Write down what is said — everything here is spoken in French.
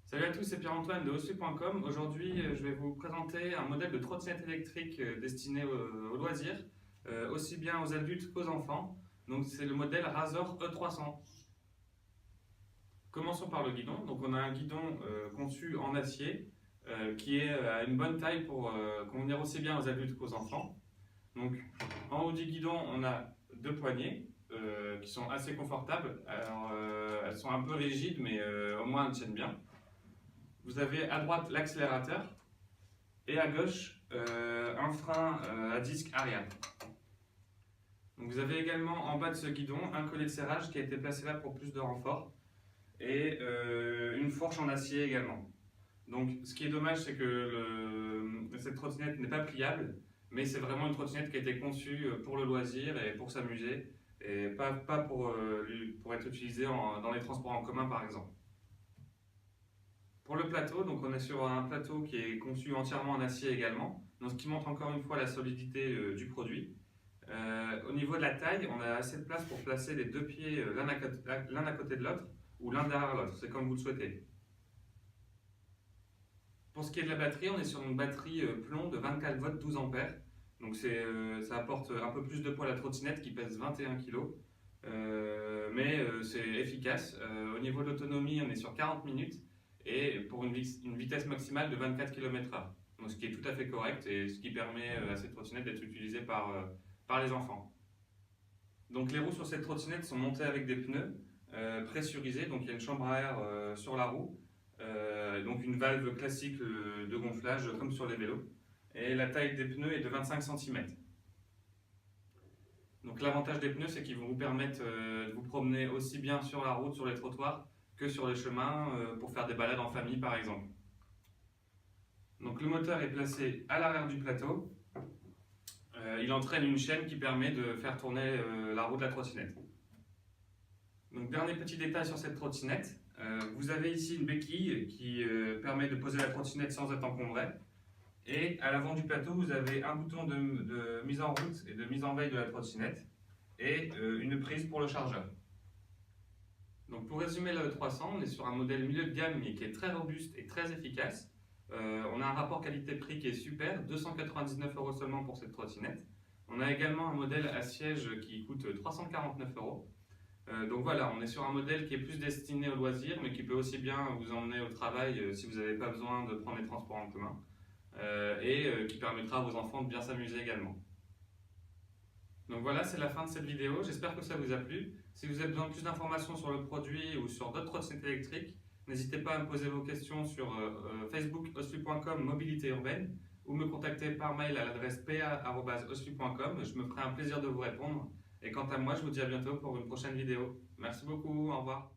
Salut à tous, c'est Pierre-Antoine de Ossu.com. Aujourd'hui, je vais vous présenter un modèle de trottinette électrique destiné aux loisirs, aussi bien aux adultes qu'aux enfants. Donc, c'est le modèle Razor E300. Commençons par le guidon. Donc, on a un guidon conçu en acier qui est à une bonne taille pour convenir aussi bien aux adultes qu'aux enfants. Donc, en haut du guidon, on a deux poignées qui sont assez confortables. Alors, elles sont un peu rigides, mais au moins elles tiennent bien. Vous avez à droite l'accélérateur et à gauche un frein à disque arrière. Donc vous avez également en bas de ce guidon un collet de serrage qui a été placé là pour plus de renfort et une fourche en acier également. Donc ce qui est dommage, c'est que cette trottinette n'est pas pliable, mais c'est vraiment une trottinette qui a été conçue pour le loisir et pour s'amuser et pas pour être utilisée dans les transports en commun par exemple. Pour le plateau, donc on est sur un plateau qui est conçu entièrement en acier également, donc ce qui montre encore une fois la solidité du produit. Au niveau de la taille, on a assez de place pour placer les deux pieds l'un à côté de l'autre ou l'un derrière l'autre, c'est comme vous le souhaitez. Pour ce qui est de la batterie, on est sur une batterie plomb de 24 volts 12 ampères, donc ça apporte un peu plus de poids à la trottinette qui pèse 21 kg. Mais c'est efficace. Au niveau de l'autonomie, on est sur 40 minutes et pour une vitesse maximale de 24 km/h. Donc, ce qui est tout à fait correct et ce qui permet à cette trottinette d'être utilisée par les enfants. Donc, les roues sur cette trottinette sont montées avec des pneus pressurisés. Donc, il y a une chambre à air sur la roue, donc une valve classique de gonflage comme sur les vélos. Et la taille des pneus est de 25 cm. Donc l'avantage des pneus, c'est qu'ils vont vous permettre de vous promener aussi bien sur la route, sur les trottoirs, que sur les chemins pour faire des balades en famille par exemple. Donc le moteur est placé à l'arrière du plateau. Il entraîne une chaîne qui permet de faire tourner la roue de la trottinette. Donc dernier petit détail sur cette trottinette, vous avez ici une béquille qui permet de poser la trottinette sans être encombrée. Et à l'avant du plateau, vous avez un bouton de mise en route et de mise en veille de la trottinette et une prise pour le chargeur. Donc pour résumer le E300, on est sur un modèle milieu de gamme mais qui est très robuste et très efficace. On a un rapport qualité-prix qui est super, 299 € seulement pour cette trottinette. On a également un modèle à siège qui coûte 349 €. Donc voilà, on est sur un modèle qui est plus destiné au loisir mais qui peut aussi bien vous emmener au travail si vous n'avez pas besoin de prendre les transports en commun. Qui permettra à vos enfants de bien s'amuser également. Donc voilà, c'est la fin de cette vidéo, j'espère que ça vous a plu. Si vous avez besoin de plus d'informations sur le produit ou sur d'autres trottinettes électriques, n'hésitez pas à me poser vos questions sur Facebook oslu.com mobilité urbaine ou me contacter par mail à l'adresse pa@oslu.com, je me ferai un plaisir de vous répondre. Et quant à moi, je vous dis à bientôt pour une prochaine vidéo. Merci beaucoup, au revoir.